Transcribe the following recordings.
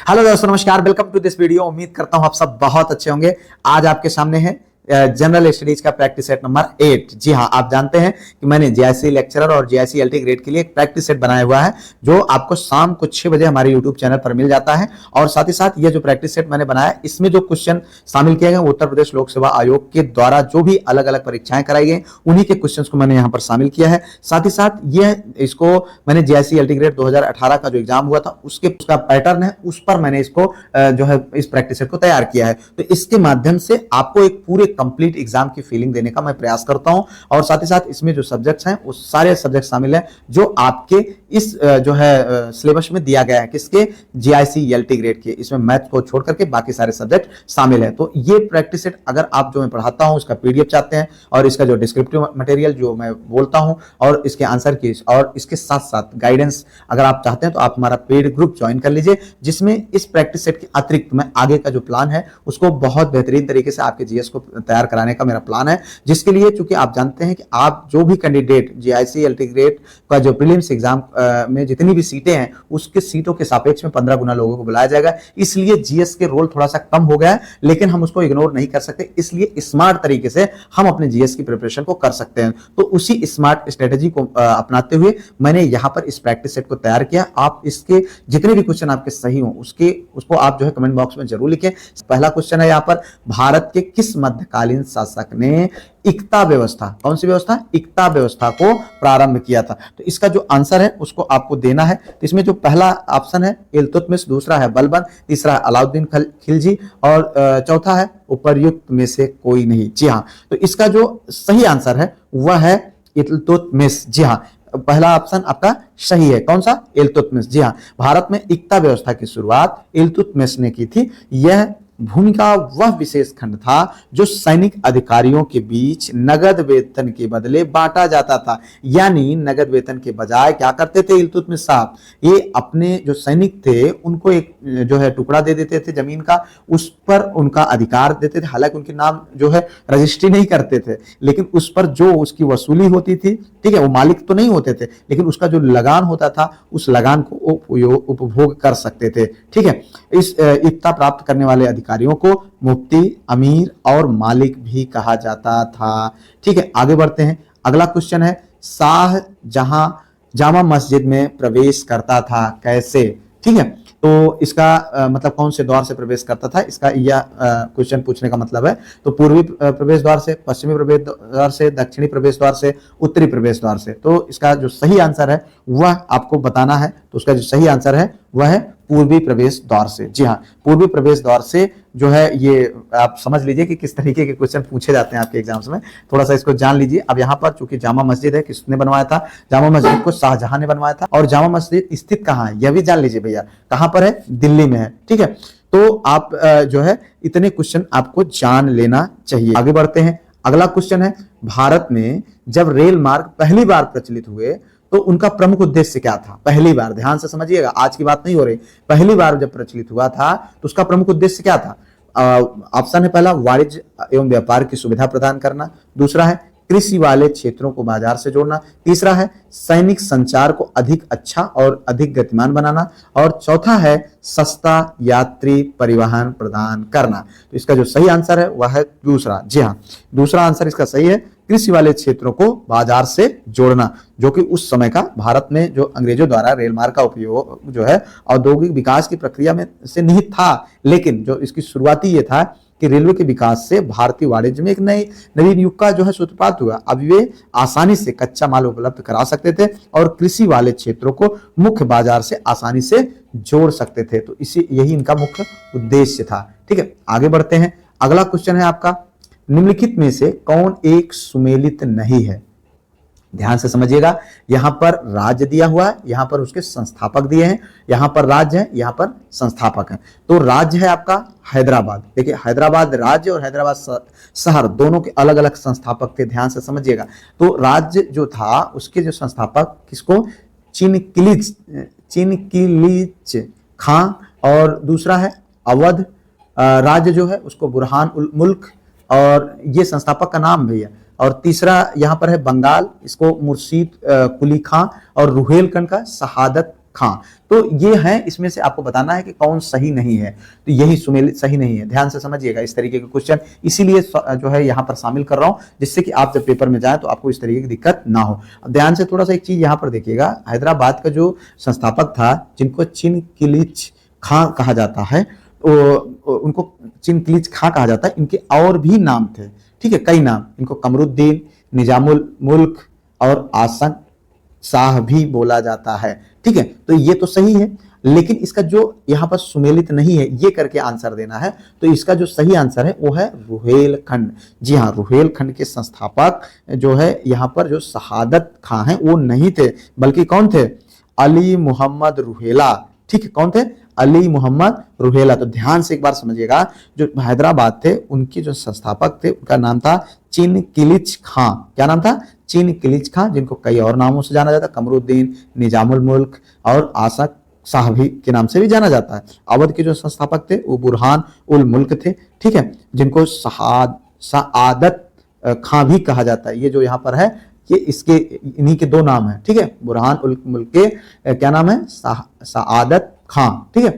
Hello दोस्तों, नमस्कार। Welcome to this video. उम्मीद करता हूं आप सब बहुत अच्छे होंगे। आज आपके सामने है जनरल स्टडीज का प्रैक्टिस सेट नंबर 8। जी हाँ, आप जानते हैं कि मैंने जेआईसी लेक्चरर और जेआईसी एलटी ग्रेड के लिए एक प्रैक्टिस सेट बनाया हुआ है जो आपको शाम को 6 बजे हमारे यूट्यूब चैनल पर मिल जाता है। और साथ ही साथ ये जो प्रैक्टिस सेट मैंने बनाया, इसमें जो क्वेश्चन शामिल किए गए उत्तर प्रदेश लोक सेवा आयोग के द्वारा जो भी अलग अलग परीक्षाएं कराई गई उन्हीं के क्वेश्चन को मैंने यहाँ पर शामिल किया है। साथ ही साथ इसको मैंने जेआईसी एलटी ग्रेड 2018 का जो एग्जाम हुआ था उसका पैटर्न है, उस पर मैंने इसको जो है इस प्रैक्टिस सेट को तैयार किया है। तो इसके माध्यम से आपको एक पूरे कंप्लीट एग्जाम की फीलिंग देने का मैं प्रयास करता हूं। और साथ ही साथ इसमें जो सब्जेक्ट्स हैं वो सारे सब्जेक्ट शामिल हैं जो आपके इस जो है सिलेबस में दिया गया है, किसके, जेआईसी एलटी ग्रेड के। इसमें मैथ को छोड़ करके बाकी सारे सब्जेक्ट शामिल है। तो ये प्रैक्टिस सेट अगर आप जो मैं पढ़ाता हूं उसका पीडीएफ चाहते हैं और इसका जो डिस्क्रिप्टिव मटेरियल जो मैं बोलता हूं और इसके आंसर की और इसके साथ साथ गाइडेंस अगर आप चाहते हैं तो आप हमारा पेड ग्रुप ज्वाइन कर लीजिए, जिसमें इस प्रैक्टिस सेट के अतिरिक्त मैं आगे का जो प्लान है उसको बहुत बेहतरीन तरीके से आपके जीएस को तैयार कराने का मेरा प्लान है। जिसके लिए चूंकि आप जानते हैं कि आप जो भी कैंडिडेट जेआईसी एलटी ग्रेड का जो प्रीलिम्स एग्जाम में जितनी भी सीटें हैं उसके सीटों के सापेक्ष में 15 गुना लोगों को बुलाया जाएगा। इसलिए जीएस के रोल थोड़ा सा कम हो गया है, लेकिन हम उसको इग्नोर नहीं कर सकते। इसलिए स्मार्ट तरीके से हम अपने जीएस की प्रिपरेशन को कर सकते हैं। तो उसी स्मार्ट स्ट्रेटेजी को अपनाते हुए मैंने यहां पर इस प्रैक्टिस सेट को तैयार किया। आप इसके जितने भी क्वेश्चन आपके सही हो उसको आप जो है कमेंट बॉक्स में जरूर लिखें। पहला क्वेश्चन है यहाँ पर, भारत के किस मध्यकालीन शासक ने इक्ता व्यवस्था, कौन सी व्यवस्था, इक्ता व्यवस्था को प्रारंभ किया था? तो इसका जो आंसर है उसको आपको देना है। तो इसमें जो पहला ऑप्शन है इल्तुतमिश, दूसरा है बलबन, तीसरा है अलाउद्दीन खिलजी और चौथा है उपर्युक्त में से कोई नहीं। जी हाँ, तो इसका जो सही आंसर है वह है इल्तुतमिश। जी हाँ, पहला ऑप्शन आपका सही है। कौन सा? इल्तुतमिश। जी हाँ, भारत में इक्ता व्यवस्था की शुरुआत इल्तुतमिश ने की थी। यह भूमिका वह विशेष खंड था जो सैनिक अधिकारियों के बीच नगद वेतन के बदले बांटा जाता था। यानी नगद वेतन के बजाय क्या करते थे इल्तुतमिश साहब, ये अपने जो सैनिक थे उनको एक जो है टुकड़ा दे देते थे जमीन का, उस पर उनका अधिकार देते थे। हालांकि उनके नाम जो है रजिस्ट्री नहीं करते थे, लेकिन उस पर जो उसकी वसूली होती थी, ठीक है, वो मालिक तो नहीं होते थे, लेकिन उसका जो लगान होता था उस लगान को उपभोग कर सकते थे। ठीक है, इस इक्ता प्राप्त करने वाले अधिकारियों को मुफ्ती, अमीर और मालिक भी कहा जाता था। ठीक है, आगे बढ़ते हैं। अगला क्वेश्चन है, शाहजहां जामा मस्जिद में प्रवेश करता था कैसे? ठीक है, तो इसका मतलब कौन से द्वार से प्रवेश करता था, इसका यह क्वेश्चन पूछने का मतलब है। तो पूर्वी प्रवेश द्वार से, पश्चिमी प्रवेश द्वार से, दक्षिणी प्रवेश द्वार से, उत्तरी प्रवेश द्वार से। तो इसका जो सही आंसर है वह आपको बताना है। तो उसका जो सही आंसर है वह है पूर्वी प्रवेश द्वार से। जी हाँ, पूर्वी प्रवेश द्वार से जो है, ये आप समझ लीजिए कि किस तरीके के क्वेश्चन पूछे जाते हैं आपके एग्जाम्स में, थोड़ा सा इसको जान लीजिए। अब यहाँ पर चूंकि जामा मस्जिद है, किसने बनवाया था? जामा मस्जिद को शाहजहां ने बनवाया था। और जामा मस्जिद स्थित कहाँ है यह भी जान लीजिए भैया, कहाँ पर है? दिल्ली में है। ठीक है, तो आप जो है इतने क्वेश्चन आपको जान लेना चाहिए। आगे बढ़ते हैं। अगला क्वेश्चन है, भारत में जब रेल मार्ग पहली बार प्रचलित हुए तो उनका प्रमुख उद्देश्य क्या था? पहली बार, ध्यान से समझिएगा, आज की बात नहीं हो रही, पहली बार जब प्रचलित हुआ था तो उसका प्रमुख उद्देश्य क्या था? ऑप्शन है पहला, वाणिज्य एवं व्यापार की सुविधा प्रदान करना, दूसरा है कृषि वाले क्षेत्रों को बाजार से जोड़ना, तीसरा है सैनिक संचार को अधिक अच्छा और अधिक गतिमान बनाना, और चौथा है सस्ता यात्री परिवहन प्रदान करना। तो इसका जो सही आंसर है वह है दूसरा। जी हाँ, दूसरा आंसर इसका सही है, कृषि वाले क्षेत्रों को बाजार से जोड़ना, जो कि उस समय का भारत में जो अंग्रेजों द्वारा रेल मार्ग का उपयोग जो है औद्योगिक विकास की प्रक्रिया में से निहित था, लेकिन जो इसकी शुरुआती ये था कि रेलवे के विकास से भारतीय वाणिज्य में एक नवीन युग का जो है सूत्रपात हुआ। अब वे आसानी से कच्चा माल उपलब्ध करा सकते थे और कृषि वाले क्षेत्रों को मुख्य बाजार से आसानी से जोड़ सकते थे। तो यही इनका मुख्य उद्देश्य था। ठीक है, आगे बढ़ते हैं। अगला क्वेश्चन है आपका, निम्नलिखित में से कौन एक सुमेलित नहीं है? ध्यान से समझिएगा, यहां पर राज्य दिया हुआ है, यहां पर उसके संस्थापक दिए हैं, यहां पर राज्य है, यहां पर संस्थापक है। तो राज्य है आपका हैदराबाद। देखिए, हैदराबाद राज्य और हैदराबाद शहर दोनों के अलग अलग संस्थापक थे। ध्यान से समझिएगा। तो राज्य जो था उसके जो संस्थापक किसको? चिनकिलीच खां, और दूसरा है अवध राज्य जो है उसको बुरहान उल मुल्क, और ये संस्थापक का नाम भैया। और तीसरा यहाँ पर है बंगाल, इसको मुर्शीद कुली खां, और रुहेलखंड का शहादत खां। तो ये है, इसमें से आपको बताना है कि कौन सही नहीं है। तो यही सुमेलित सही नहीं है, ध्यान से समझिएगा इस तरीके के क्वेश्चन, इसीलिए जो है यहाँ पर शामिल कर रहा हूं, जिससे कि आप जब पेपर में जाए तो आपको इस तरीके की दिक्कत ना हो। अब ध्यान से थोड़ा सा एक चीज यहाँ पर देखिएगा, हैदराबाद का जो संस्थापक था जिनको चिनकिलिच खां कहा जाता है, उनको चिनकिलिच खां कहा जाता है, इनके और भी नाम थे, ठीक है, कई नाम, इनको कमरुद्दीन, निजामुल मुल्क और आसन शाह भी बोला जाता है, ठीक है। तो ये तो सही है, लेकिन इसका जो यहाँ पर सुमेलित नहीं है ये करके आंसर देना है। तो इसका जो सही आंसर है वो है रुहेलखंड। जी हाँ, रुहेलखंड के संस्थापक जो है यहाँ पर जो शहादत खां हैं वो नहीं थे, बल्कि कौन थे, अली मोहम्मद रुहेला, ठीक है, कौन थे, अली मोहम्मद रुहेला। तो ध्यान से एक बार समझिएगा, जो हैदराबाद थे उनके जो संस्थापक थे उनका नाम था चिनकिलिच खां। क्या नाम था, चिनकिलिच खां, जिनको कई और नामों से जाना जाता है, कमरुद्दीन, निजामुल मुल्क और आसक शाह भी के नाम से भी जाना जाता है। अवध के जो संस्थापक थे वो बुरहान उल मुल्क थे, ठीक है, जिनको सआदत खां भी कहा जाता है। ये जो यहाँ पर है ये इसके इन्हीं के दो नाम है, ठीक है, बुरहान उल मुल्क के क्या नाम है, सआदत खां, ठीक है।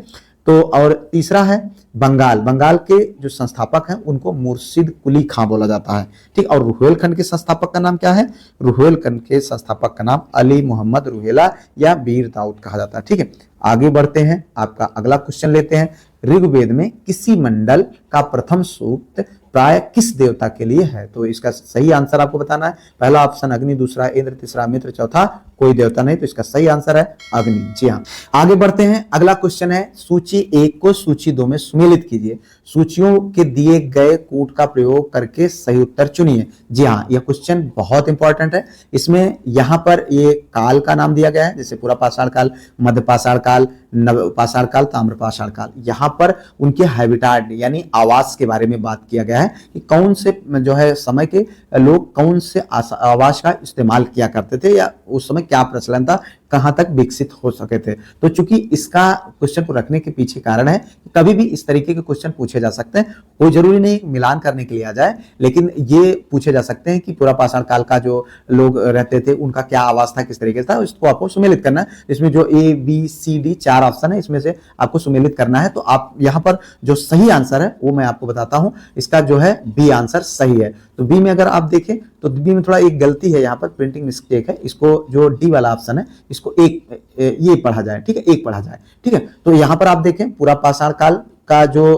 तो और तीसरा है बंगाल, बंगाल के जो संस्थापक हैं उनको मुर्शिद कुली खां बोला जाता है, ठीक। और रुहेलखंड के संस्थापक का नाम क्या है, रुहेलखंड के संस्थापक का नाम अली मोहम्मद रुहेला या वीर दाऊद कहा जाता है, ठीक है। आगे बढ़ते हैं, आपका अगला क्वेश्चन लेते हैं। ऋग्वेद में किसी मंडल का प्रथम सूक्त प्राय किस देवता के लिए है? तो इसका सही आंसर आपको बताना है। पहला ऑप्शन अग्नि, दूसरा इंद्र, तीसरा मित्र, चौथा कोई देवता नहीं। तो इसका सही आंसर है अग्नि। जी हाँ, आगे बढ़ते हैं। अगला क्वेश्चन है, सूची 1 को सूची 2 में सुमेलित कीजिए। सूचियों के दिए गए कूट का प्रयोग करके सही उत्तर चुनिए। जी हाँ, यह क्वेश्चन बहुत इंपॉर्टेंट है। इसमें यहाँ पर ये काल का नाम दिया गया है, जैसे पूरा पाषाण काल, मध्य पाषाण काल, नव पाषाण काल, ताम्र पाषाण काल। यहाँ पर उनके हैबिटाट यानी आवास के बारे में बात किया गया है कि कौन से जो है समय के लोग कौन से आवास का इस्तेमाल किया करते थे या उस समय क्या प्रचलन था, कहां तक विकसित हो सके थे। तो चूंकि इसका क्वेश्चन को रखने के पीछे कारण है कि कभी भी इस तरीके के क्वेश्चन पूछे जा सकते हैं। कोई जरूरी नहीं मिलान करने के लिए आ जाए, लेकिन ये पूछे जा सकते हैं कि पूरा पाषाण काल का जो लोग रहते थे उनका क्या आवास था, किस तरीके से था, इसको आपको सुमेलित करना है। इसमें जो ABCD 4 ऑप्शन है, इसमें से आपको सुमेलित करना है। तो आप यहाँ पर जो सही आंसर है वो मैं आपको बताता हूं। इसका जो है बी आंसर सही है। तो बी में अगर आप देखें तो बी में थोड़ा एक गलती है, यहाँ पर प्रिंटिंग मिस्टेक है। इसको जो डी वाला ऑप्शन है इसको एक ये पढ़ा जाए, ठीक है, एक पढ़ा जाए, ठीक है। तो यहाँ पर आप देखें पूरा पाषाण काल का जो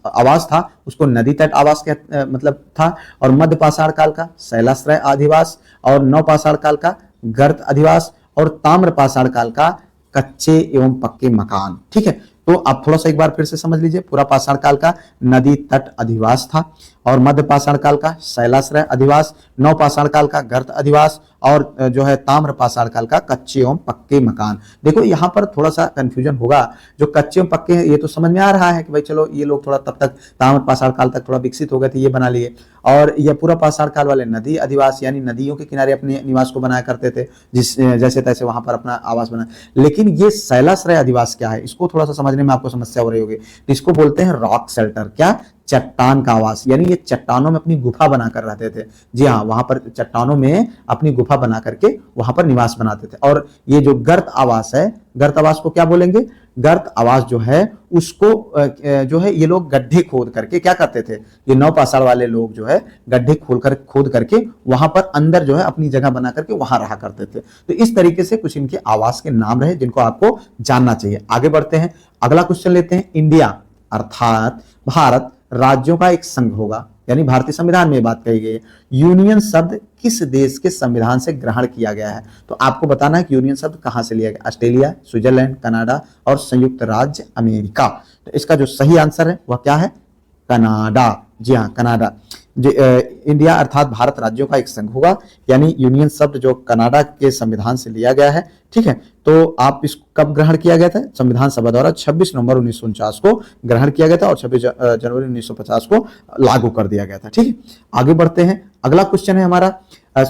आवास था उसको नदी तट आवास के मतलब था, और मध्य पाषाण काल का शैलाश्रय अधिवास, और नव पाषाण काल का गर्त अधिवास, और ताम्र पाषाण काल का कच्चे एवं पक्के मकान, ठीक है। तो आप थोड़ा सा एक बार फिर से समझ लीजिए, पूरा पाषाण काल का नदी तट अधिवास था, और मध्य पाषाण काल का शैलाश्रय अधिवास, नव पाषाण काल का गर्त अधिवास, और जो है ताम्र पाषाण काल का कच्चे एवं पक्के मकान। देखो यहाँ पर थोड़ा सा कंफ्यूजन होगा, जो कच्चे एवं पक्के हैं ये तो समझ में आ रहा है कि भाई चलो ये लोग थोड़ा तब तक ताम्र पाषाण काल तक थोड़ा विकसित हो गए थे, ये बना लिए। और ये पूरा पाषाण काल वाले नदी अधिवास यानी नदियों के किनारे अपने निवास को बनाया करते थे, जिस जैसे तैसे वहां पर अपना आवास बना। लेकिन ये शैलाश्रय अधिवास क्या है, इसको थोड़ा सा समझने में आपको समस्या हो रही होगी। इसको बोलते हैं रॉक शेल्टर। क्या, चट्टान का आवास, यानी ये चट्टानों में अपनी गुफा बनाकर रहते थे। जी हाँ, वहां पर चट्टानों में अपनी गुफा बना करके वहां पर निवास बनाते थे। और ये जो गर्त आवास है, गर्त आवास को क्या बोलेंगे, गर्त आवास जो है उसको जो है ये लोग गड्ढे खोद करके क्या करते थे, ये नव पाषाण वाले लोग जो है गड्ढे खोद करके वहां पर अंदर जो है अपनी जगह बना करके वहां रहा करते थे। तो इस तरीके से कुछ इनके आवास के नाम रहे जिनको आपको जानना चाहिए। आगे बढ़ते हैं, अगला क्वेश्चन लेते हैं। इंडिया अर्थात भारत राज्यों का एक संघ होगा, यानी भारतीय संविधान में बात कही गई है। यूनियन शब्द किस देश के संविधान से ग्रहण किया गया है? तो आपको बताना है कि यूनियन शब्द कहां से लिया गया, ऑस्ट्रेलिया, स्विट्जरलैंड, कनाडा और संयुक्त राज्य अमेरिका। तो इसका जो सही आंसर है वह क्या है, कनाडा। जी हाँ, कनाडा। इंडिया अर्थात भारत राज्यों का एक संघ होगा, यानी यूनियन शब्द जो कनाडा के संविधान से लिया गया है, ठीक है। तो आप इसको कब ग्रहण किया गया था, संविधान सभा द्वारा 26 नवंबर 1949 को ग्रहण किया गया था, और 26 जनवरी 1950 को लागू कर दिया गया था, ठीक है। आगे बढ़ते हैं, अगला क्वेश्चन है हमारा,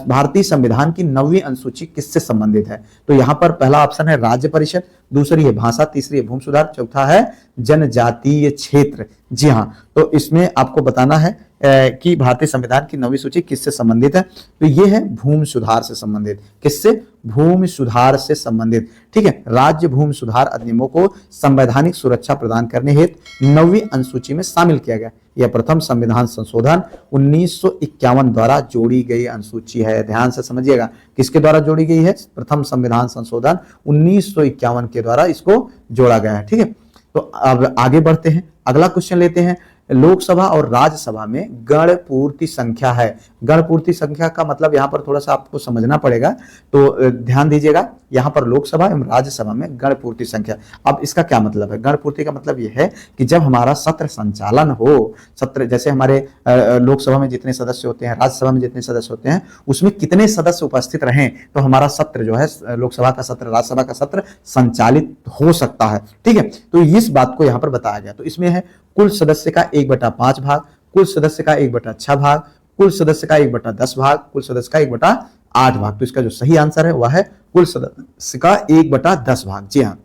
भारतीय संविधान की 9वीं अनुसूची किससे संबंधित है? तो यहाँ पर पहला ऑप्शन है राज्य परिषद, दूसरी है भाषा, तीसरी है भूमि सुधार, चौथा है जनजातीय क्षेत्र। जी हाँ, तो इसमें आपको बताना है कि भारतीय संविधान की 9वीं सूची किससे संबंधित है? तो ये है भूमि सुधार से संबंधित। किससे? भूमि सुधार से संबंधित। ठीक है, राज्य भूमि सुधार अधिनियमों को संवैधानिक सुरक्षा प्रदान करने हेतु 9वीं अनुसूची में शामिल किया गया। यह प्रथम संविधान संशोधन 1951 द्वारा जोड़ी गई अनुसूची है। ध्यान से समझिएगा, किसके द्वारा जोड़ी गई है? प्रथम संविधान संशोधन 1951 के द्वारा इसको जोड़ा गया है। ठीक है, तो अब आगे बढ़ते हैं, अगला क्वेश्चन लेते हैं। लोकसभा और राज्यसभा में गण पूर्ति संख्या है। गण पूर्ति संख्या का मतलब यहां पर थोड़ा सा आपको समझना पड़ेगा, तो ध्यान दीजिएगा। यहां पर लोकसभा एवं राज्यसभा में गण पूर्ति संख्या, अब इसका क्या मतलब है? गण पूर्ति का मतलब यह है कि जब हमारा सत्र संचालन हो, सत्र जैसे हमारे लोकसभा में जितने सदस्य होते हैं, राज्यसभा में जितने सदस्य होते हैं, उसमें कितने सदस्य उपस्थित रहें तो हमारा सत्र जो है, लोकसभा का सत्र, राज्यसभा का सत्र संचालित हो सकता है। ठीक है, तो इस बात को यहां पर बताया गया। तो इसमें है कुल सदस्य का 1/5 भाग, कुल सदस्य का 1/6 भाग, कुल सदस्य का 1/10 भाग, कुल सदस्य का 1/8 भाग। तो इसका जो सही आंसर है वह है कुल सदस्य का 1/10 भाग। जी हाँ,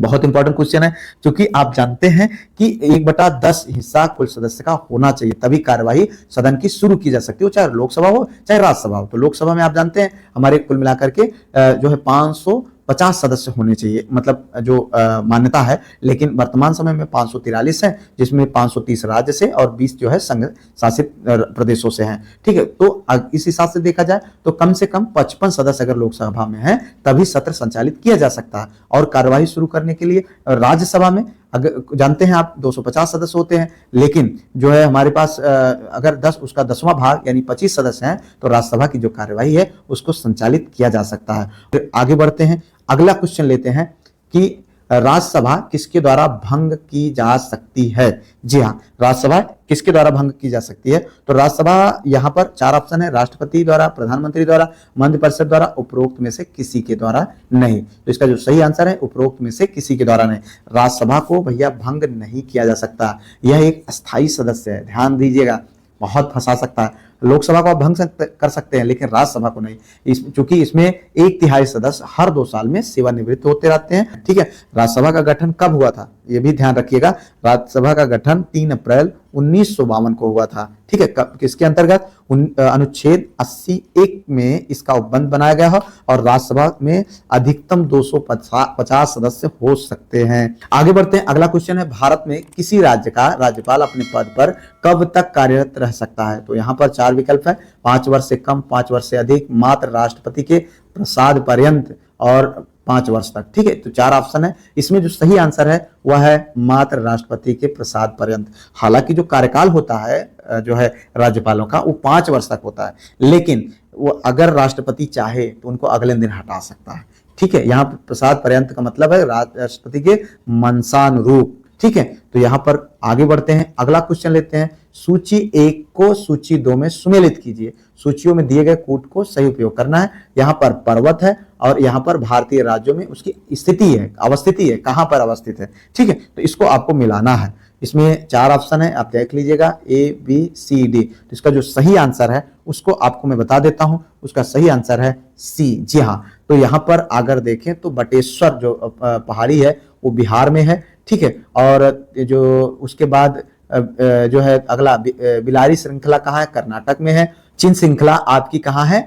बहुत इंपॉर्टेंट क्वेश्चन है, क्योंकि आप जानते हैं कि 1/10 हिस्सा कुल सदस्य का होना चाहिए, तभी कार्यवाही सदन की शुरू की जा सकती है, चाहे लोकसभा हो चाहे राज्यसभा हो। तो लोकसभा में आप जानते हैं हमारे कुल मिलाकर के जो है 550 सदस्य होने चाहिए, मतलब जो मान्यता है, लेकिन वर्तमान समय में 543 है, जिसमें 530 राज्य से और 20 जो है संघ शासित प्रदेशों से हैं। ठीक है, तो इस हिसाब से देखा जाए तो कम से कम 55 सदस्य अगर लोकसभा में है तभी सत्र संचालित किया जा सकता है। और कार्यवाही शुरू करने के लिए राज्यसभा में अगर जानते हैं आप 250 सदस्य होते हैं, लेकिन जो है हमारे पास अगर 10 उसका 10वां भाग यानी 25 सदस्य हैं तो राज्यसभा की जो कार्यवाही है उसको संचालित किया जा सकता है। फिर आगे बढ़ते हैं, अगला क्वेश्चन लेते हैं कि राज्यसभा किसके द्वारा भंग की जा सकती है? जी हाँ, राज्यसभा किसके द्वारा भंग की जा सकती है? तो राज्यसभा यहाँ पर 4 ऑप्शन है, राष्ट्रपति द्वारा, प्रधानमंत्री द्वारा, मंत्रिपरिषद द्वारा, उपरोक्त में से किसी के द्वारा नहीं। तो इसका जो सही आंसर है उपरोक्त में से किसी के द्वारा नहीं। राज्यसभा को भैया भंग नहीं किया जा सकता, यह एक अस्थायी सदस्य है, ध्यान दीजिएगा, बहुत फंसा सकता है। लोकसभा को आप भंग कर सकते हैं लेकिन राज्यसभा को नहीं, क्योंकि इसमें 1/3 सदस्य हर 2 साल में सेवानिवृत्त होते रहते हैं। ठीक है, राज्यसभा का गठन कब हुआ था ये भी ध्यान रखिएगा। राज्यसभा का गठन 3 अप्रैल 1952 को हुआ था। ठीक है, किसके अंतर्गत? अनुच्छेद 80(1) में इसका उपबंध बनाया गया है और राज्यसभा में अधिकतम 250 सदस्य हो सकते हैं। आगे बढ़ते हैं, अगला क्वेश्चन है, भारत में किसी राज्य का राज्यपाल अपने पद पर कब तक कार्यरत रह सकता है? तो यहाँ पर 4 विकल्प है, 5 वर्ष से कम, 5 वर्ष से अधिक, मात्र राष्ट्रपति के प्रसाद पर्यंत और 5 वर्ष तक। ठीक है, तो 4 ऑप्शन है, इसमें जो सही आंसर है वह है मात्र राष्ट्रपति के प्रसाद पर्यंत। हालांकि जो कार्यकाल होता है जो है राज्यपालों का वो 5 वर्ष तक होता है, लेकिन वो अगर राष्ट्रपति चाहे तो उनको अगले दिन हटा सकता है। ठीक है, यहाँ पर प्रसाद पर्यंत का मतलब है राष्ट्रपति के मंशानुरूप। ठीक है, तो यहाँ पर आगे बढ़ते हैं, अगला क्वेश्चन लेते हैं, सूची 1 को सूची 2 में सुमेलित कीजिए। सूचियों में दिए गए कूट को सही उपयोग करना है। यहाँ पर पर्वत है और यहाँ पर भारतीय राज्यों में उसकी स्थिति है, अवस्थिति है, कहाँ पर अवस्थित है। ठीक है, तो इसको आपको मिलाना है। इसमें 4 ऑप्शन है, आप देख लीजिएगा ABCD। तो इसका जो सही आंसर है उसको आपको मैं बता देता हूं, उसका सही आंसर है C। जी हाँ, तो यहाँ पर अगर देखें तो बटेश्वर जो पहाड़ी है वो बिहार में है। ठीक है, और जो उसके बाद जो है अगला बिलारी श्रृंखला कहाँ है? कर्नाटक में है। चिन श्रृंखला आपकी कहाँ है?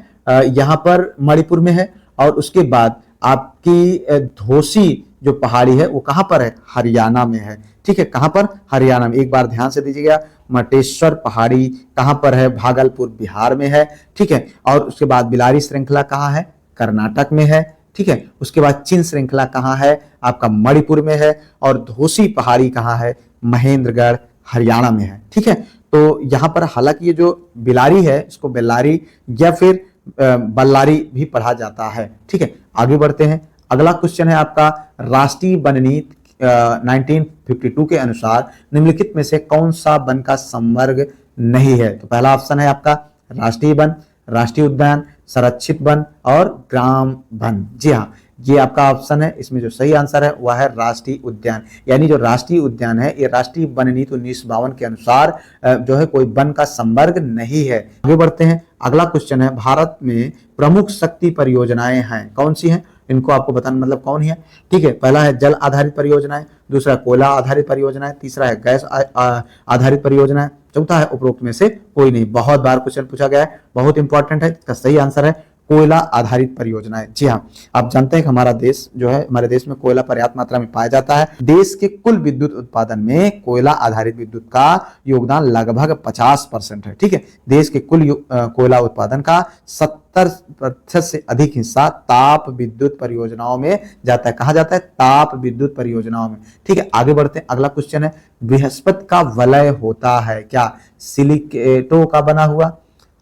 यहाँ पर मणिपुर में है। और उसके बाद आपकी धोसी जो पहाड़ी है वो कहाँ पर है? हरियाणा में है। ठीक है, कहाँ पर? हरियाणा में। एक बार ध्यान से दीजिएगा, मटेश्वर पहाड़ी कहाँ पर है? भागलपुर बिहार में है। ठीक है, और उसके बाद बिलारी श्रृंखला कहाँ है? कर्नाटक में है। ठीक है, उसके बाद चिन श्रृंखला कहाँ है? आपका मणिपुर में है। और धोसी पहाड़ी कहाँ है? महेंद्रगढ़ हरियाणा में है। ठीक है, तो यहाँ पर हालांकि ये जो बिलारी है इसको बेल्लारी या फिर बल्लारी भी पढ़ा जाता है। ठीक है, आगे बढ़ते हैं, अगला क्वेश्चन है आपका, राष्ट्रीय वन नीति 1952 के अनुसार निम्नलिखित में से कौन सा वन का संवर्ग नहीं है? तो पहला ऑप्शन है आपका राष्ट्रीय वन, राष्ट्रीय उद्यान, संरक्षित वन और ग्राम वन। जी हाँ, ये आपका ऑप्शन है। इसमें जो सही आंसर है वह है राष्ट्रीय उद्यान। यानी जो राष्ट्रीय उद्यान है ये राष्ट्रीय वन नीति 1952 के अनुसार जो है कोई वन का संवर्ग नहीं है। आगे बढ़ते हैं, अगला क्वेश्चन है, भारत में प्रमुख शक्ति परियोजनाएं हैं, कौन सी हैं? इनको आपको बताना मतलब कौन है, ठीक है। पहला है जल आधारित परियोजनाएं, दूसरा कोयला आधारित परियोजनाएं, तीसरा है गैस आधारित परियोजनाएं, चौथा है उपरोक्त में से कोई नहीं। बहुत बार क्वेश्चन पूछा गया है, बहुत इंपॉर्टेंट है। इसका सही आंसर है कोयला आधारित परियोजनाएं। जी हाँ, आप जानते हैं कि हमारा देश जो है, हमारे देश में कोयला पर्याप्त मात्रा में पाया जाता है। देश के कुल विद्युत उत्पादन में कोयला आधारित विद्युत का योगदान लगभग 50% है, ठीक है। देश के कुल कोयला उत्पादन का 70% से अधिक हिस्सा ताप विद्युत परियोजनाओं में जाता है। कहा जाता है? ताप विद्युत परियोजनाओं में, ठीक है। आगे बढ़ते हैं, अगला क्वेश्चन है, बृहस्पति का वलय होता है क्या? सिलिकेटों का बना हुआ,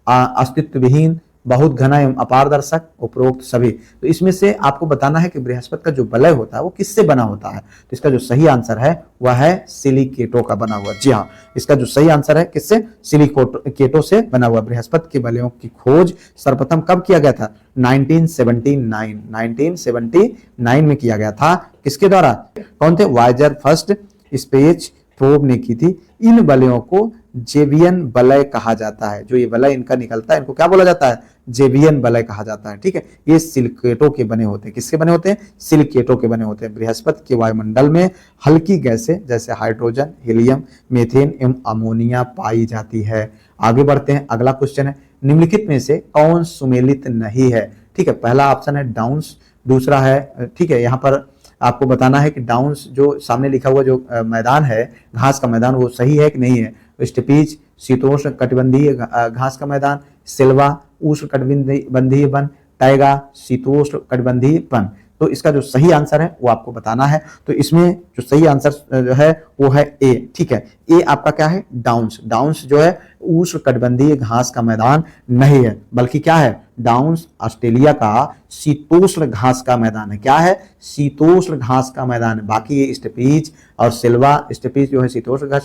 अस्तित्व विहीन, बहुत घना एवं अपारदर्शक, उपरोक्त सभी। तो इसमें से आपको बताना है कि बृहस्पति का जो वलय होता है वो किससे बना होता है। तो इसका जो सही आंसर है वह है सिलिकेटों का बना हुआ। जी हाँ, इसका जो सही आंसर है किससे? सिलिकेटों से बना हुआ। बृहस्पति के वलयों की खोज सर्वप्रथम कब किया गया था? 1979 में किया गया था। किसके द्वारा? कौन थे? वायजर फर्स्ट स्पेस प्रोब ने की थी। इन वलयों को जेवियन वलय कहा जाता है। जो ये वलय इनका निकलता है, इनको क्या बोला जाता है? जेवियन वलय कहा जाता है, ठीक है। ये सिलिकेटों के बने होते हैं। किसके बने होते हैं? सिलिकेटों के बने होते हैं। बृहस्पति के वायुमंडल में हल्की गैसें जैसे हाइड्रोजन, हीलियम, मीथेन एवं अमोनिया पाई जाती है। आगे बढ़ते हैं, अगला क्वेश्चन है, निम्नलिखित में से कौन सुमेलित नहीं है? ठीक है, पहला ऑप्शन है डाउन्स, दूसरा है, ठीक है, यहाँ पर आपको बताना है कि डाउन्स जो सामने लिखा हुआ जो मैदान है, घास का मैदान, वो सही है कि नहीं है। स्टेपीज शीतोष्ण कटिबंधीय घास का मैदान, सिल्वा उष्ण कटिबंधीय वन, टाइगा शीतोष्ण कटिबंधीय वन। तो इसका जो सही आंसर है वो आपको बताना है। तो इसमें जो सही आंसर है वो है ए, ठीक है। ए आपका क्या है? डाउन्स। डाउन्स जो है उष्ण कटिबंधीय घास का मैदान नहीं है, बल्कि क्या है? डाउन्स ऑस्ट्रेलिया का शीतोष्ण घास का मैदान है। क्या है? शीतोष्ण घास का मैदान है। बाकी ये स्टेपीज और सिल्वा, स्टेपीज जो है शीतोष्ण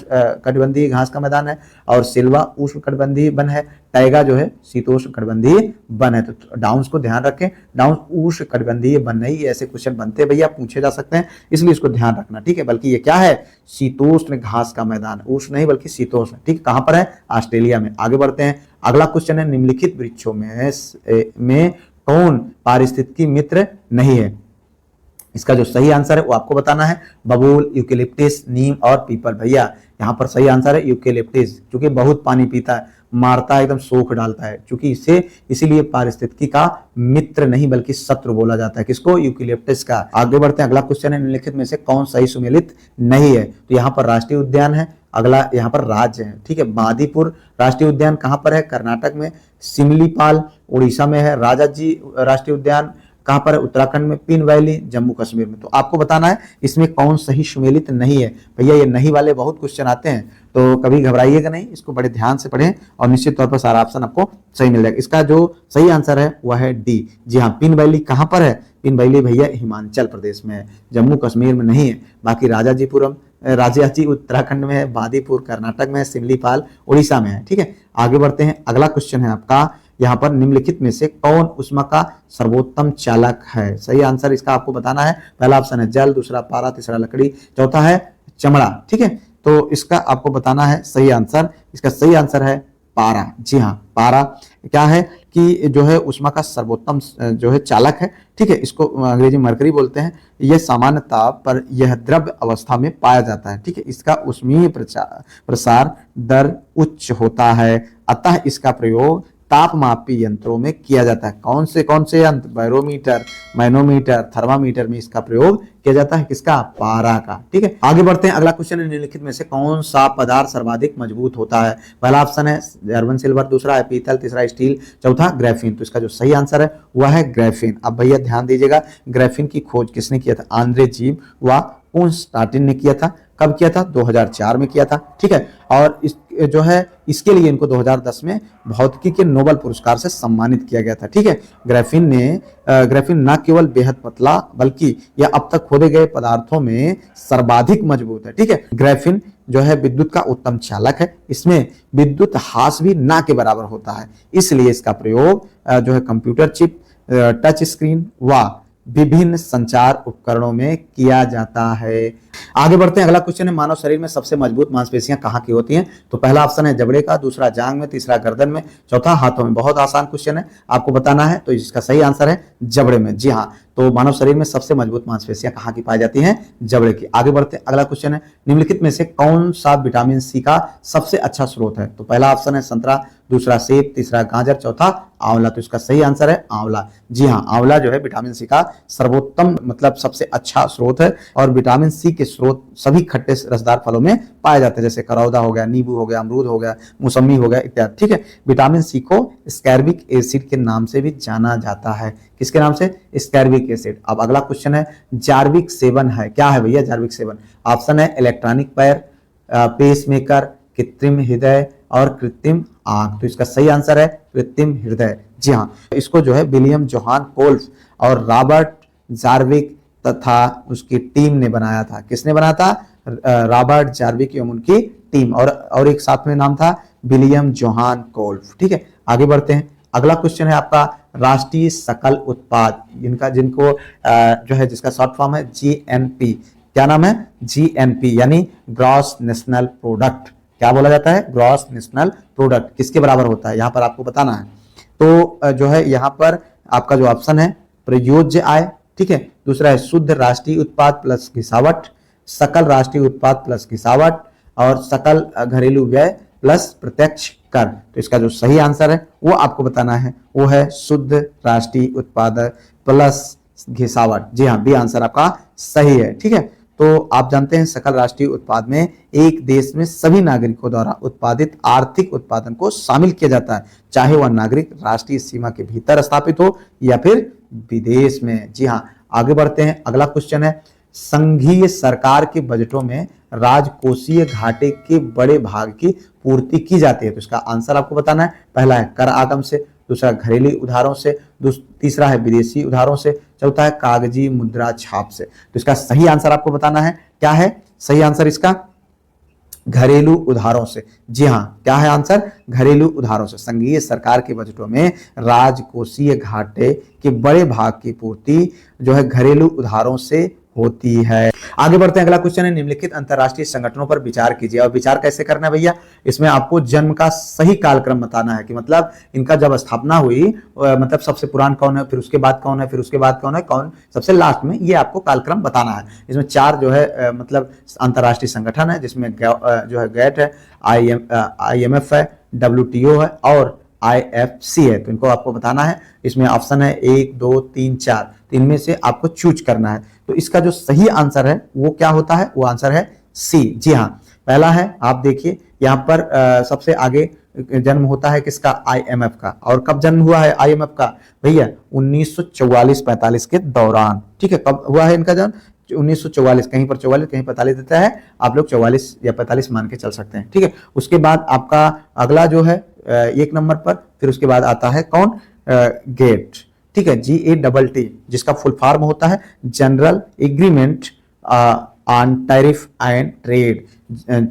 कटिबंधीय घास का मैदान है और सिल्वा उष्ण कटिबंधीय वन है। टाइगा जो है शीतोष्ण कटिबंधीय वन है। तो डाउन्स को ध्यान रखें, डाउन्स उष्ण कटिबंधीय वन नहीं। ऐसे क्वेश्चन बनते भैया, पूछे जा सकते हैं, इसलिए इसको ध्यान रखना, ठीक है। बल्कि ये क्या है? शीतोष्ण घास का मैदान, उष्ण नहीं बल्कि शीतोष्ण, ठीक। कहां पर है? ऑस्ट्रेलिया में। आगे बढ़ते हैं, अगला क्वेश्चन है, निम्नलिखित वृक्षों में कौन पारिस्थितिकी मित्र नहीं है? इसका जो सही आंसर है वो आपको बताना है। बबूल, यूकेलिप्टिस, नीम और पीपल। भैया यहाँ पर सही आंसर है यूकेलिप्टिस, क्योंकि बहुत पानी पीता है, मारता है, एकदम सोख डालता है, क्योंकि इसे इसीलिए पारिस्थितिकी का मित्र नहीं बल्कि शत्रु बोला जाता है। किसको? यूकेलिप्टिस का। आगे बढ़ते हैं, अगला क्वेश्चन है, निम्नलिखित में से कौन सही सुमेलित नहीं है? तो यहाँ पर राष्ट्रीय उद्यान है, अगला यहाँ पर राज्य है, ठीक है। बांदीपुर राष्ट्रीय उद्यान कहाँ पर है? कर्नाटक में। सिमलीपाल उड़ीसा में है। राजाजी राष्ट्रीय उद्यान कहां पर है? उत्तराखंड में। पिन वैली जम्मू कश्मीर में। तो आपको बताना है इसमें कौन सही सुमेलित नहीं है। भैया ये नहीं वाले बहुत क्वेश्चन आते हैं, तो कभी घबराइएगा नहीं, इसको बड़े ध्यान से पढ़ें और निश्चित तौर पर सारा ऑप्शन आपको सही मिल जाएगा। इसका जो सही आंसर है वह है डी। जी हाँ, पिन वैली कहां पर है? पिन वैली भैया हिमाचल प्रदेश में है, जम्मू कश्मीर में नहीं है। बाकी राजाजीपुरम, राजाजी उत्तराखंड में है, बांदीपुर कर्नाटक में है, सिमलीपाल उड़ीसा में है, ठीक है। आगे बढ़ते हैं, अगला क्वेश्चन है आपका, यहाँ पर निम्नलिखित में से कौन ऊष्मा का सर्वोत्तम चालक है? सही आंसर इसका आपको बताना है। पहला ऑप्शन है जल, दूसरा पारा, तीसरा लकड़ी, चौथा है चमड़ा, ठीक है। तो इसका आपको बताना है सही आंसर। इसका सही आंसर है पारा। जी हाँ, पारा क्या है कि जो है ऊष्मा का सर्वोत्तम जो है चालक है, ठीक है। इसको अंग्रेजी मरकरी बोलते हैं। यह सामान्य ताप पर यह द्रव्य अवस्था में पाया जाता है, ठीक है। इसका ऊष्मीय प्रसार दर उच्च होता है, अतः इसका प्रयोग तापमापी यंत्रों में किया जाता है। कौन से यंत्र? बैरोमीटर, मैनोमीटर, थर्मामीटर में इसका प्रयोग किया जाता है। किसका? पारा का, ठीक है। आगे बढ़ते हैं, अगला क्वेश्चन है, निम्नलिखित में से कौन सा पदार्थ सर्वाधिक मजबूत होता है? पहला ऑप्शन है जर्मन सिल्वर, दूसरा है पीतल, तीसरा स्टील, चौथा ग्रेफिन। तो इसका जो सही आंसर है वह है ग्रेफिन। अब भैया ध्यान दीजिएगा, ग्रेफिन की खोज किसने किया था? आंद्रे जीव व कोंस्टांटिन ने किया था। कब किया था? 2004 में किया था, ठीक है। और इस जो है इसके लिए इनको 2010 में भौतिकी के नोबेल पुरस्कार से सम्मानित किया गया था, ठीक है। ग्रेफिन न केवल बेहद पतला बल्कि यह अब तक खोदे गए पदार्थों में सर्वाधिक मजबूत है, ठीक है। ग्रेफिन जो है विद्युत का उत्तम चालक है। इसमें विद्युत हास भी ना के बराबर होता है, इसलिए इसका प्रयोग जो है कंप्यूटर चिप, टच स्क्रीन व विभिन्न संचार उपकरणों में किया जाता है। आगे बढ़ते हैं, अगला क्वेश्चन है मानव शरीर में सबसे मजबूत मांसपेशियां कहाँ की होती हैं? तो पहला ऑप्शन है जबड़े का, दूसरा जांग में, तीसरा गर्दन में, चौथा हाथों में। बहुत आसान क्वेश्चन है, आपको बताना है। तो इसका सही आंसर है जबड़े में। जी हाँ, तो मानव शरीर में सबसे मजबूत मांसपेशियां कहाँ की पाई जाती हैं? जबड़े की। आगे बढ़ते हैं, अगला क्वेश्चन है निम्नलिखित में से कौन सा विटामिन सी का सबसे अच्छा स्रोत है? तो पहला ऑप्शन है संतरा, दूसरा सेब, तीसरा गाजर, चौथा आंवला। तो इसका सही आंसर है आंवला। जी हाँ, आंवला जो है विटामिन सी का सर्वोत्तम मतलब सबसे अच्छा स्रोत है। और विटामिन सी के स्रोत सभी खट्टे रसदार फलों में पाए जाते हैं, जैसे करौदा हो गया, नींबू हो गया, अमरूद हो गया, मौसमी हो गया इत्यादि। ठीक है, विटामिन सी को स्कैर्बिक एसिड के नाम से भी जाना जाता है। किसके नाम से? स्कैर्बिक एसिड। अब अगला क्वेश्चन है जार्विक सेवन है, क्या है भैया जार्विक सेवन? ऑप्शन है इलेक्ट्रॉनिक पैर, पेसमेकर, कृत्रिम हृदय और कृत्रिम आंख। तो इसका सही आंसर है कृत्रिम हृदय। जी हाँ, इसको जो है विलियम जोहान कोल्फ और रॉबर्ट जार्विक तथा उसकी टीम ने बनाया था। किसने बनाया था? रॉबर्ट जार्विक एवं उनकी टीम, और एक साथ में नाम था विलियम जोहान कोल्फ। ठीक है, आगे बढ़ते हैं, अगला क्वेश्चन है आपका राष्ट्रीय सकल उत्पाद, जिनको जो है जिसका शॉर्ट फॉर्म है जीएनपी। क्या नाम है? जीएनपी, यानी ग्रॉस नेशनल प्रोडक्ट। क्या बोला जाता है? Gross national product. किसके बराबर होता है यहाँ पर आपको बताना है। तो जो है यहाँ पर आपका जो ऑप्शन है प्रयोज्य आय, ठीक है, दूसरा है शुद्ध राष्ट्रीय उत्पाद प्लस घिसावट, सकल राष्ट्रीय उत्पाद प्लस घिसावट, और सकल घरेलू व्यय प्लस प्रत्यक्ष कर। तो इसका जो सही आंसर है वो आपको बताना है, वो है शुद्ध राष्ट्रीय उत्पाद प्लस घिसावट। जी हाँ, बी आंसर आपका सही है। ठीक है, तो आप जानते हैं सकल राष्ट्रीय उत्पाद में एक देश में सभी नागरिकों द्वारा उत्पादित आर्थिक उत्पादन को शामिल किया जाता है, चाहे वह नागरिक राष्ट्रीय सीमा के भीतर स्थापित हो या फिर विदेश में। जी हाँ, आगे बढ़ते हैं, अगला क्वेश्चन है संघीय सरकार के बजटों में राजकोषीय घाटे के बड़े भाग की पूर्ति की जाती है। तो इसका आंसर आपको बताना है। पहला है कर आगम से, दूसरा घरेलू उधारों से, तीसरा है विदेशी उधारों से, चौथा है कागजी मुद्रा छाप से। तो इसका सही आंसर आपको बताना है। क्या है सही आंसर इसका? घरेलू उधारों से। जी हाँ, क्या है आंसर? घरेलू उधारों से। संघीय सरकार के बजटों में राजकोषीय घाटे के बड़े भाग की पूर्ति जो है घरेलू उधारों से होती है। आगे बढ़ते हैं, अगला क्वेश्चन है निम्नलिखित अंतरराष्ट्रीय संगठनों पर विचार कीजिए। और विचार कैसे करना है भैया? इसमें आपको जन्म का सही कालक्रम बताना है कि मतलब इनका जब स्थापना हुई, मतलब सबसे पुराना कौन है, फिर उसके बाद कौन है, फिर उसके बाद कौन है, कौन सबसे लास्ट में, ये आपको कालक्रम बताना है। इसमें चार जो है मतलब अंतरराष्ट्रीय संगठन है, जिसमें जो है गैट है, IMF है, WTO है और IFC है। तो इनको आपको बताना है। इसमें ऑप्शन है 1, 2, 3, 4, तो इनमें से आपको चूज करना है। तो इसका जो सही आंसर है वो क्या होता है? वो आंसर है सी। जी हाँ, पहला है, आप देखिए यहाँ पर सबसे आगे जन्म होता है किसका? IMF का। और कब जन्म हुआ है IMF का भैया? 1944-45 के दौरान। ठीक है, कब हुआ है इनका जन्म? 1944, कहीं पर 44 कहीं 45 देता है, आप लोग 44 या 45 मान के चल सकते हैं। ठीक है, उसके बाद आपका अगला जो है 1 नंबर पर, फिर उसके बाद आता है कौन? गेट। ठीक है, GATT, जिसका फुल फॉर्म होता है general agreement on tariff and trade.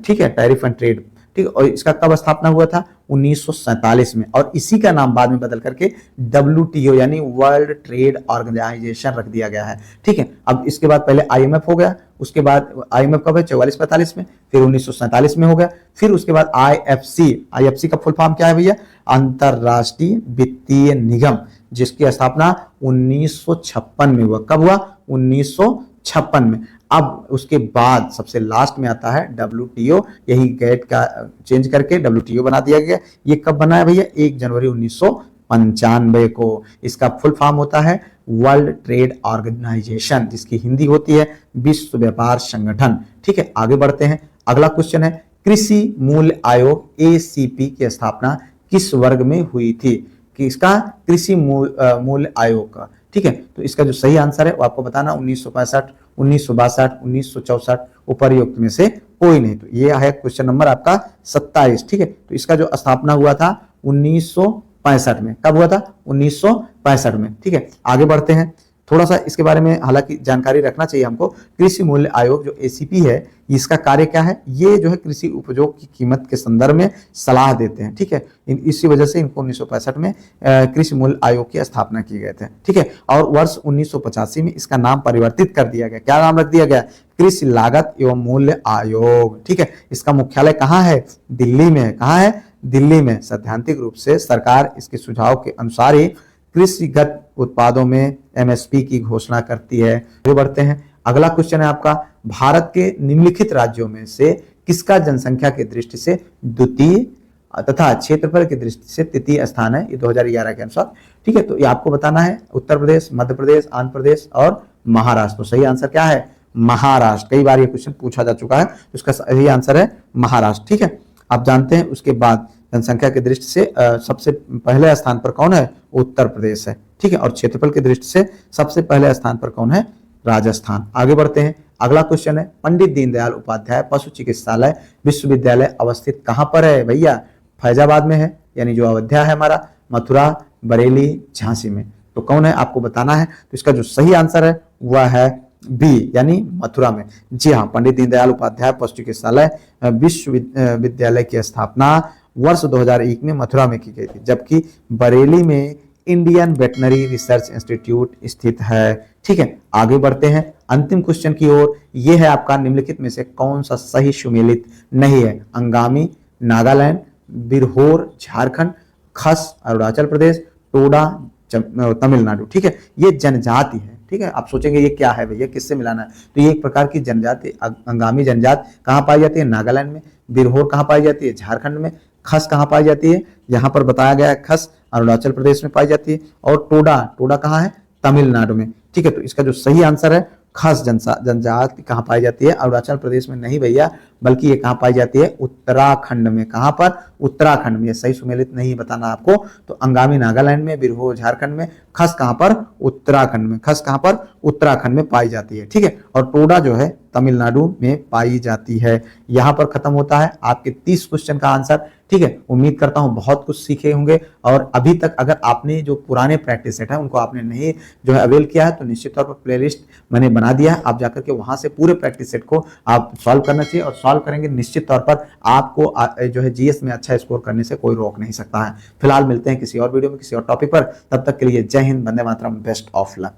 ठीक है, टैरिफ एंड ट्रेड। ठीक है, और इसका कब स्थापना हुआ था? 1947 में। और इसी का नाम बाद में बदल करके WTO यानी वर्ल्ड ट्रेड ऑर्गेनाइजेशन रख दिया गया है। ठीक है, अब इसके बाद पहले IMF हो गया, उसके बाद IMF कब है? 44-45 में, फिर 1947 में हो गया, फिर उसके बाद IFC का फुल फॉर्म क्या है भैया? अंतरराष्ट्रीय वित्तीय निगम, जिसकी स्थापना 1956 में हुआ। कब हुआ? 1956 में। अब उसके बाद सबसे लास्ट में आता है WTO, यही गेट का चेंज करके WTO बना दिया गया। ये कब बना है भैया? 1 जनवरी 1995 को। इसका फुल फॉर्म होता है वर्ल्ड ट्रेड ऑर्गेनाइजेशन, जिसकी हिंदी होती है विश्व व्यापार संगठन। ठीक है, आगे बढ़ते हैं, अगला क्वेश्चन है कृषि मूल्य आयोग ACP की स्थापना किस वर्ग में हुई थी? कि इसका कृषि मूल्य आयोग का। ठीक है, तो इसका जो सही आंसर है वो आपको बताना 1965, 1962, 1964, उपर्युक्त में से कोई नहीं। तो ये है क्वेश्चन नंबर आपका 27। ठीक है, तो इसका जो स्थापना हुआ था 1965 में। कब हुआ था? 1965 में। ठीक है, आगे बढ़ते हैं, थोड़ा सा इसके बारे में हालांकि जानकारी रखना चाहिए हमको। कृषि मूल्य आयोग जो ACP है, इसका कार्य क्या है? ये जो है कृषि उपजोग की कीमत के संदर्भ में सलाह देते हैं, ठीक है। इसी वजह से इनको 1965 में कृषि मूल्य आयोग की स्थापना की गए थे, ठीक है। और वर्ष 1985 में इसका नाम परिवर्तित कर दिया गया। क्या नाम रख दिया गया? कृषि लागत एवं मूल्य आयोग, ठीक है। इसका मुख्यालय कहाँ है? दिल्ली में है। कहाँ है? दिल्ली में। सैद्धांतिक रूप से सरकार इसके सुझाव के अनुसार ही कृषिगत उत्पादों में MSP की घोषणा करती है। आगे बढ़ते हैं। अगला क्वेश्चन है आपका, भारत के निम्नलिखित राज्यों में से किसका जनसंख्या की दृष्टि से द्वितीय तथा क्षेत्रफल की दृष्टि से तृतीय स्थान है? ये 2011 के अनुसार, ठीक है। तो ये आपको बताना है। उत्तर प्रदेश, मध्य प्रदेश, आंध्र प्रदेश और महाराष्ट्र। तो सही आंसर क्या है? महाराष्ट्र। कई बार ये क्वेश्चन पूछा जा चुका है, तो इसका सही आंसर है महाराष्ट्र, ठीक है। आप जानते हैं उसके बाद जनसंख्या की दृष्टि से सबसे पहले स्थान पर कौन है? उत्तर प्रदेश है, ठीक है। और क्षेत्रफल की दृष्टि से सबसे पहले स्थान पर कौन है? राजस्थान। आगे बढ़ते हैं। अगला क्वेश्चन है, पंडित दीनदयाल उपाध्याय पशु चिकित्सालय विश्वविद्यालय अवस्थित कहां पर है? भैया फैजाबाद में है, यानी जो अयोध्या है हमारा, मथुरा, बरेली, झांसी में। तो कौन है आपको बताना है। तो इसका जो सही आंसर है वह है बी, यानी मथुरा में। जी हाँ, पंडित दीनदयाल उपाध्याय पशु चिकित्सालय विश्वविद्यालय की स्थापना वर्ष 2001 में मथुरा में की गई थी, जबकि बरेली में इंडियन वेटनरी रिसर्च इंस्टीट्यूट स्थित है, ठीक है। आगे बढ़ते हैं अंतिम क्वेश्चन की ओर। यह है आपका, निम्नलिखित में से कौन सा सही सुमेलित नहीं है? अंगामी नागालैंड, बिरहोर झारखंड, खस अरुणाचल प्रदेश, टोडा तमिलनाडु, ठीक है। ये जनजाति है, ठीक है। आप सोचेंगे ये क्या है भैया, किससे मिलाना है? तो ये एक प्रकार की जनजाति, अंगामी जनजाति कहाँ पाई जाती है? नागालैंड में। बिरहोर कहाँ पाई जाती है? झारखंड में। खस कहाँ पाई जाती है? यहाँ पर बताया गया है खस अरुणाचल प्रदेश में पाई जाती है। और टोडा कहाँ है? तमिलनाडु में, ठीक है। तो इसका जो सही आंसर है, खस जनजाति कहाँ पाई जाती है? अरुणाचल प्रदेश में नहीं भैया, बल्कि ये कहाँ पाई जाती है? उत्तराखंड में। कहाँ पर? उत्तराखंड में। ये सही सुमेलित नहीं बताना आपको। तो अंगामी नागालैंड में, बिरहोर झारखंड में, खस कहाँ पर? उत्तराखंड में। खस कहाँ पर? उत्तराखंड में पाई जाती है, ठीक है। और टोडा जो है तमिलनाडु में पाई जाती है। यहाँ पर खत्म होता है आपके 30 क्वेश्चन का आंसर, ठीक है। उम्मीद करता हूं बहुत कुछ सीखे होंगे। और अभी तक अगर आपने जो पुराने प्रैक्टिस सेट है उनको आपने नहीं जो है अवेल किया है, तो निश्चित तौर पर प्लेलिस्ट मैंने बना दिया है। आप जाकर के वहां से पूरे प्रैक्टिस सेट को आप सॉल्व करना चाहिए, और सॉल्व करेंगे निश्चित तौर पर आपको जो है GS में अच्छा स्कोर करने से कोई रोक नहीं सकता है। फिलहाल मिलते हैं किसी और वीडियो में किसी और टॉपिक पर। तब तक के लिए जय Hind, Vande Mataram, best of luck.